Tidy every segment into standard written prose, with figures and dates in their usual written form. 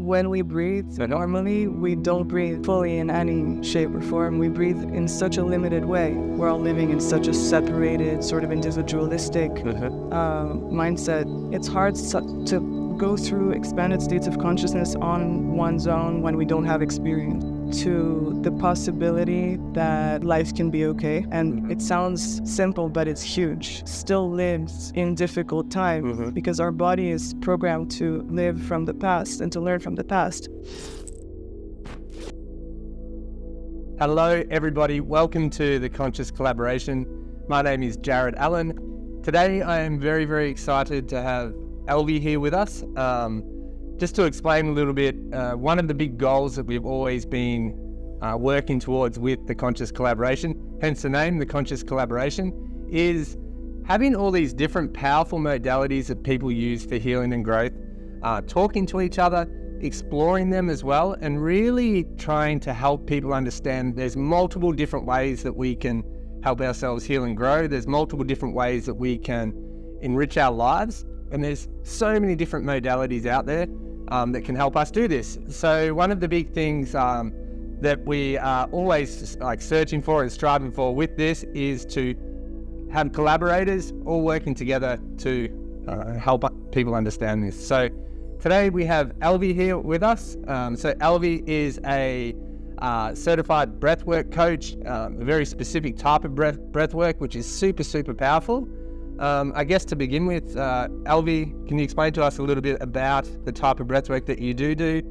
when we breathe, normally we don't breathe fully in any shape or form. We breathe in such a limited way. We're all living in such a separated, sort of individualistic mindset. It's hard to go through expanded states of consciousness on one's own when we don't have experience, to the possibility that life can be okay. And it sounds simple, but it's huge. Still lives in difficult times because our body is programmed to live from the past and to learn from the past. Hello, everybody. Welcome to the Conscious Collaboration. My name is Jarrod Allen. Today, I am very, very excited to have Elvi here with us. Just to explain a little bit, one of the big goals that we've always been working towards with the Conscious Collaboration, hence the name, the Conscious Collaboration, is having all these different powerful modalities that people use for healing and growth, talking to each other, exploring them as well, and really trying to help people understand there's multiple different ways that we can help ourselves heal and grow. There's multiple different ways that we can enrich our lives. And there's so many different modalities out there that can help us do this. So one of the big things that we are always searching for and striving for with this is to have collaborators all working together to help people understand this. So today we have Elvi here with us. So Elvi is a certified breathwork coach, a very specific type of breathwork, which is super, super powerful. I guess to begin with, Elvi, can you explain to us a little bit about the type of breathwork that you do?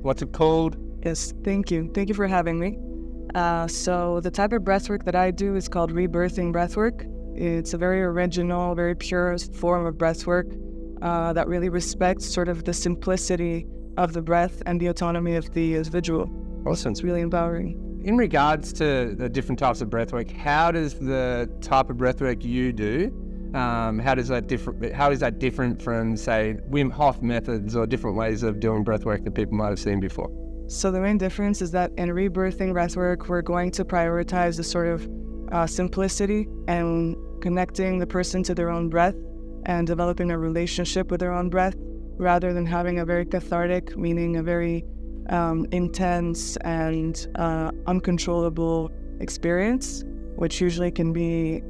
What's it called? Yes, thank you. Thank you for having me. So the type of breathwork that I do is called Rebirthing Breathwork. It's a very original, very pure form of breathwork that really respects sort of the simplicity of the breath and the autonomy of the individual. Awesome. It's really empowering. In regards to the different types of breathwork, how does the type of breathwork you do, how is that different from, say, Wim Hof methods or different ways of doing breathwork that people might have seen before? So the main difference is that in rebirthing breathwork, we're going to prioritize the sort of simplicity and connecting the person to their own breath and developing a relationship with their own breath, rather than having a very cathartic, meaning a very intense and uncontrollable experience, which usually can be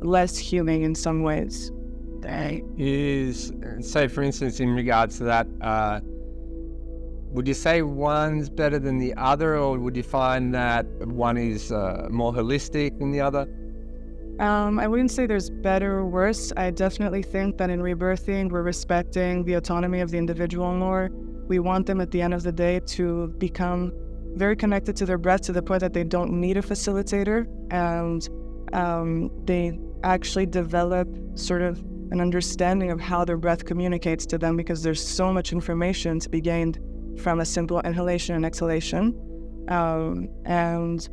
less healing in some ways. Say, for instance, in regards to that, would you say one's better than the other, or would you find that one is more holistic than the other? I wouldn't say there's better or worse. I definitely think that in rebirthing, we're respecting the autonomy of the individual more. We want them at the end of the day to become very connected to their breath to the point that they don't need a facilitator, and they actually develop sort of an understanding of how their breath communicates to them, because there's so much information to be gained from a simple inhalation and exhalation. And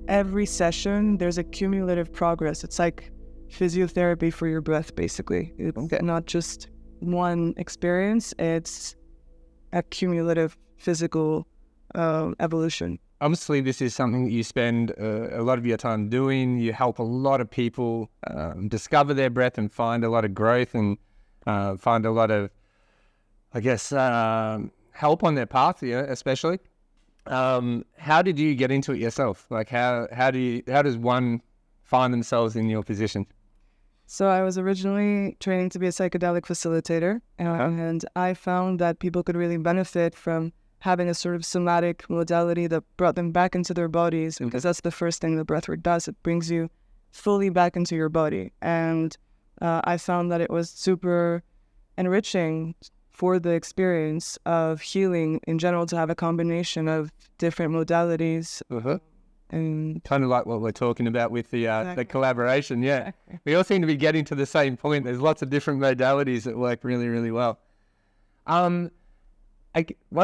every session, there's a cumulative progress. It's like physiotherapy for your breath, basically. It's not just one experience, it's a cumulative physical evolution. Obviously, this is something that you spend a lot of your time doing. You help a lot of people discover their breath and find a lot of growth and find a lot of, I guess, help on their path, especially. How did you get into it yourself? Like, how does one find themselves in your position? So I was originally training to be a psychedelic facilitator, and I found that people could really benefit from having a sort of somatic modality that brought them back into their bodies, because that's the first thing the breathwork does. It brings you fully back into your body. And I found that it was super enriching for the experience of healing in general to have a combination of different modalities. And kind of like what we're talking about with the collaboration. Yeah, we all seem to be getting to the same point. There's lots of different modalities that work really, really well. One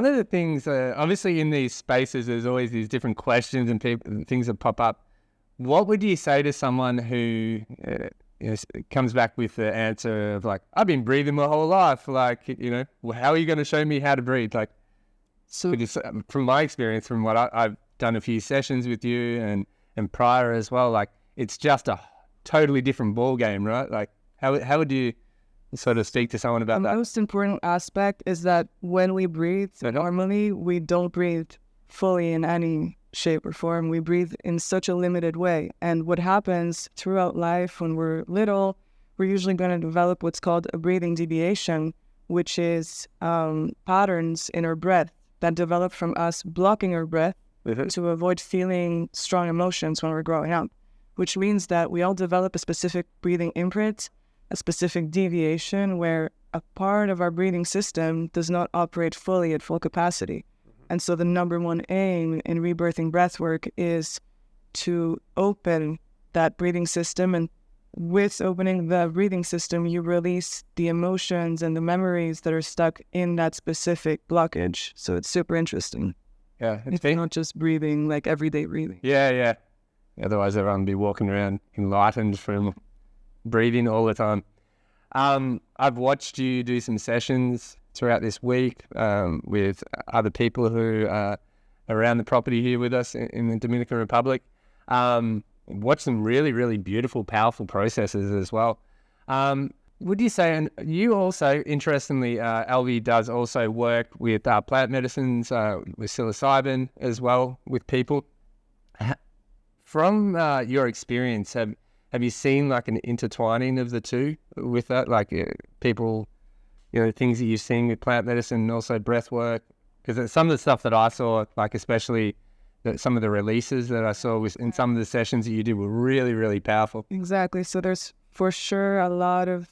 of the things, obviously in these spaces, there's always these different questions and things that pop up. What would you say to someone who comes back with the answer of like, I've been breathing my whole life. Like, how are you going to show me how to breathe? Like, so from my experience, from what I've done a few sessions with you and prior as well, like, it's just a totally different ball game, right? Like, how would you sort of speak to someone about The that? most important aspect is that when we breathe, normally we don't breathe fully in any shape or form. We breathe in such a limited way. And what happens throughout life when we're little, we're usually going to develop what's called a breathing deviation, which is patterns in our breath that develop from us blocking our breath to avoid feeling strong emotions when we're growing up, which means that we all develop a specific breathing imprint, a specific deviation where a part of our breathing system does not operate fully at full capacity. And so the number one aim in rebirthing breathwork is to open that breathing system, and with opening the breathing system, you release the emotions and the memories that are stuck in that specific blockage. So it's super interesting. Yeah, it's not just breathing, like everyday breathing. Yeah. Otherwise, everyone would be walking around enlightened from breathing all the time. I've watched you do some sessions throughout this week with other people who are around the property here with us in the Dominican Republic. Watched some really, really beautiful, powerful processes as well. Would you say, and you also, interestingly, Elvi does also work with plant medicines, with psilocybin as well with people. From your experience, have you seen like an intertwining of the two with that? Like people, things that you've seen with plant medicine and also breath work? Because some of the stuff that I saw, like especially some of the releases that I saw in some of the sessions that you did were really, really powerful. Exactly. So there's for sure a lot of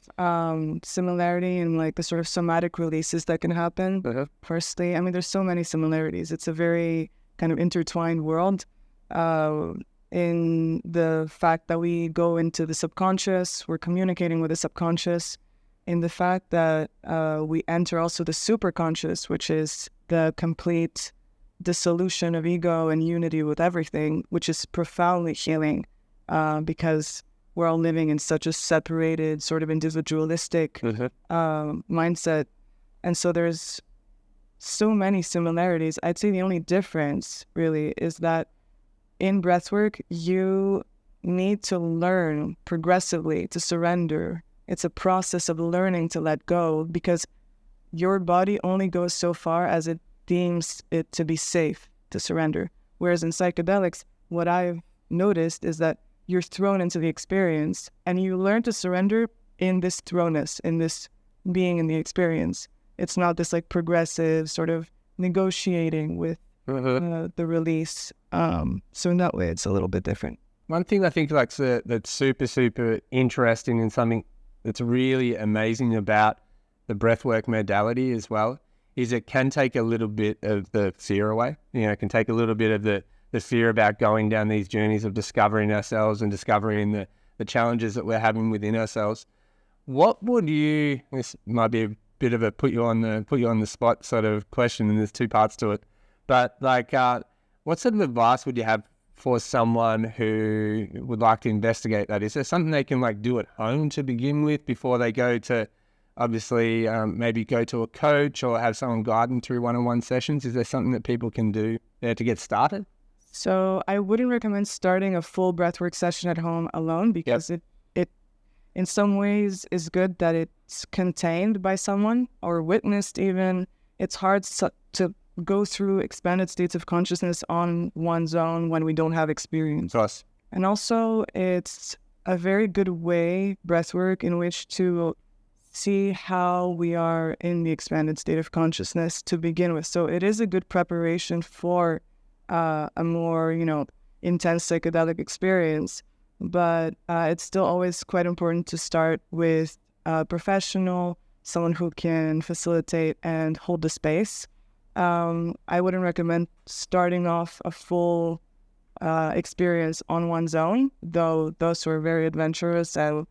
similarity in like the sort of somatic releases that can happen. Firstly, I mean, there's so many similarities. It's a very kind of intertwined world in the fact that we go into the subconscious, we're communicating with the subconscious, in the fact that we enter also the superconscious, which is the complete dissolution of ego and unity with everything, which is profoundly healing because we're all living in such a separated, sort of individualistic mindset. And so there's so many similarities. I'd say the only difference really is that in breathwork, you need to learn progressively to surrender. It's a process of learning to let go because your body only goes so far as it deems it to be safe to surrender. Whereas in psychedelics, what I've noticed is that you're thrown into the experience and you learn to surrender in this thrownness, in this being in the experience. It's not this like progressive sort of negotiating with the release. So in that way, it's a little bit different. One thing I think like that's super, super interesting and something that's really amazing about the breathwork modality as well is it can take a little bit of the fear away. It can take a little bit of the fear about going down these journeys of discovering ourselves and discovering the challenges that we're having within ourselves. What would you, this might be a bit of a put you on the spot sort of question, and there's two parts to it, but like what sort of advice would you have for someone who would like to investigate that? Is there something they can like do at home to begin with before they go to obviously maybe go to a coach or have someone guide them through one-on-one sessions? Is there something that people can do there to get started? So I wouldn't recommend starting a full breathwork session at home alone because it in some ways is good that it's contained by someone or witnessed even. It's hard to go through expanded states of consciousness on one's own when we don't have experience. Yes. And also it's a very good way, breathwork, in which to see how we are in the expanded state of consciousness to begin with. So it is a good preparation for a more, intense psychedelic experience. But it's still always quite important to start with a professional, someone who can facilitate and hold the space. I wouldn't recommend starting off a full experience on one's own, though those who are very adventurous and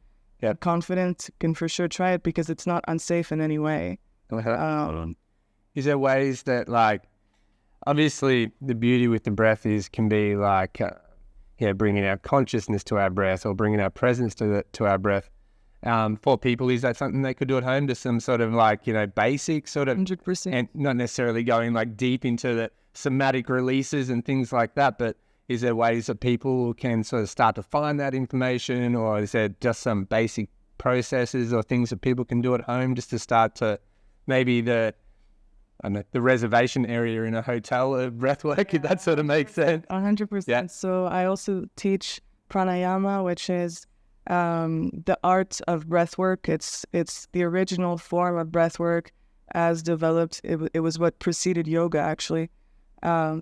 confident can for sure try it because it's not unsafe in any way. Is there ways that, like, obviously the beauty with the breath can be like, bringing our consciousness to our breath or bringing our presence to our breath. For people, is that something they could do at home? Just some sort of like, basic sort of 100%. And not necessarily going like deep into the somatic releases and things like that, but is there ways that people can sort of start to find that information, or is there just some basic processes or things that people can do at home just to start to maybe the reservation area in a hotel of breathwork, if that sort of makes sense? 100%. Yeah. So I also teach pranayama, which is the art of breathwork. It's the original form of breathwork as developed. It was what preceded yoga, actually,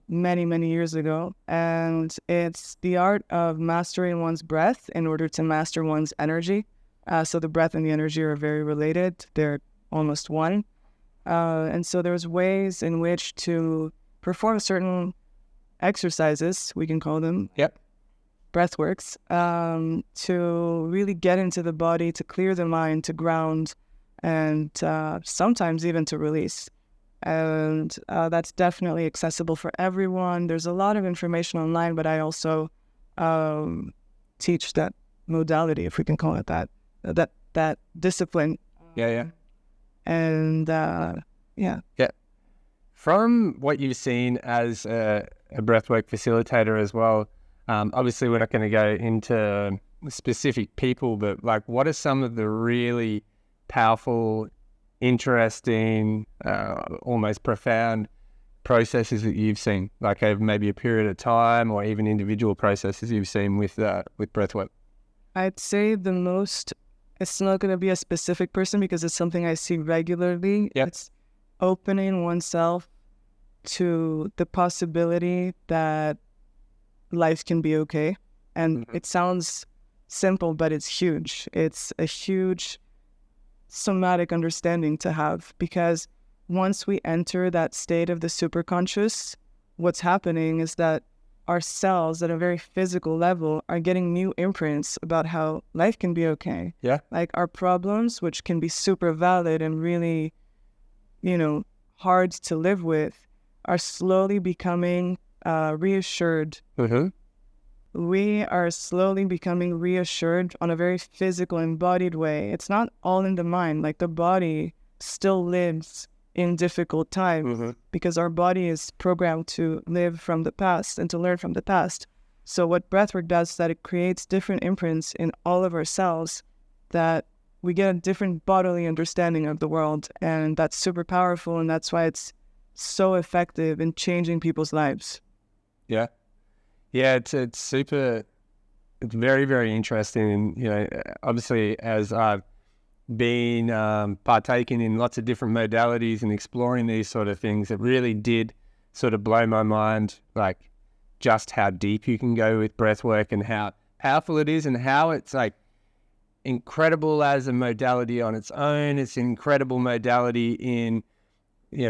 many years ago. And it's the art of mastering one's breath in order to master one's energy. So the breath and the energy are very related. They're almost one. And so there's ways in which to perform certain exercises, we can call them. Yep. Breathworks, to really get into the body, to clear the mind, to ground, and sometimes even to release. And that's definitely accessible for everyone. There's a lot of information online, but I also teach that modality, if we can call it that discipline. Yeah. And Yeah. From what you've seen as a breathwork facilitator as well, obviously we're not going to go into specific people, but like, what are some of the really powerful, interesting, almost profound processes that you've seen, like over maybe a period of time, or even individual processes you've seen with breathwork? I'd say the most, it's not going to be a specific person because it's something I see regularly. Yep. It's opening oneself to the possibility that life can be okay. And it sounds simple, but it's huge. It's a huge somatic understanding to have, because once we enter that state of the superconscious, what's happening is that our cells at a very physical level are getting new imprints about how life can be okay. Yeah. Like our problems, which can be super valid and really, hard to live with, are slowly becoming reassured. We are slowly becoming reassured on a very physical, embodied way. It's not all in the mind. Like the body still lives in difficult times because our body is programmed to live from the past and to learn from the past. So what breathwork does is that it creates different imprints in all of our cells that we get a different bodily understanding of the world. And that's super powerful. And that's why it's so effective in changing people's lives. Yeah. It's super, it's very interesting. And, obviously as I've been partaking in lots of different modalities and exploring these sort of things, it really did sort of blow my mind, like just how deep you can go with breath work and how powerful it is, and how it's like incredible as a modality on its own. It's an incredible modality in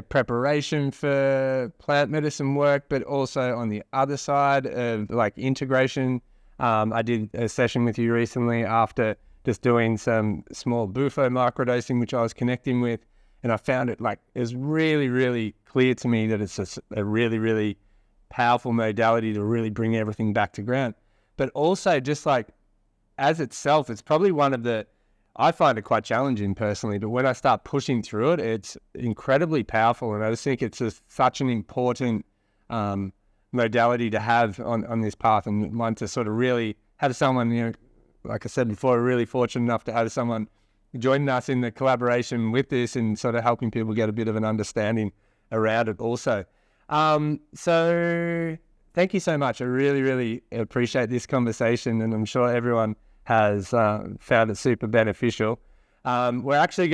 preparation for plant medicine work, but also on the other side of like integration. I did a session with you recently after just doing some small bufo microdosing, which I was connecting with, and I found it like it was really clear to me that it's a really powerful modality to really bring everything back to ground. But also just like as itself, it's probably one of the, I find it quite challenging personally, but when I start pushing through it, it's incredibly powerful. And I just think it's such an important modality to have on this path, and one to sort of really have someone, like I said before, we're really fortunate enough to have someone joining us in the collaboration with this and sort of helping people get a bit of an understanding around it also. So thank you so much. I really appreciate this conversation, and I'm sure everyone has found it super beneficial. We're actually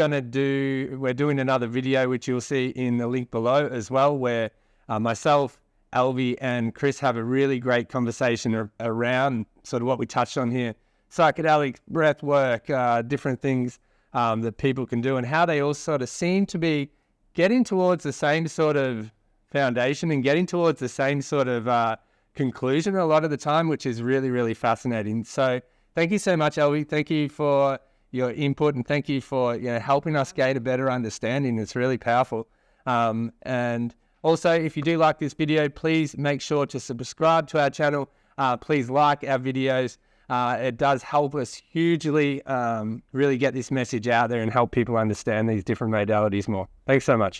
we're doing another video, which you'll see in the link below as well, where myself, Elvi, and Chris have a really great conversation around sort of what we touched on here: psychedelics, breath work, different things that people can do, and how they all sort of seem to be getting towards the same sort of foundation and getting towards the same sort of conclusion a lot of the time, which is really fascinating. So thank you so much, Elvi. Thank you for your input, and thank you for helping us gain a better understanding. It's really powerful. And also, if you do like this video, please make sure to subscribe to our channel. Please like our videos. It does help us hugely really get this message out there and help people understand these different modalities more. Thanks so much.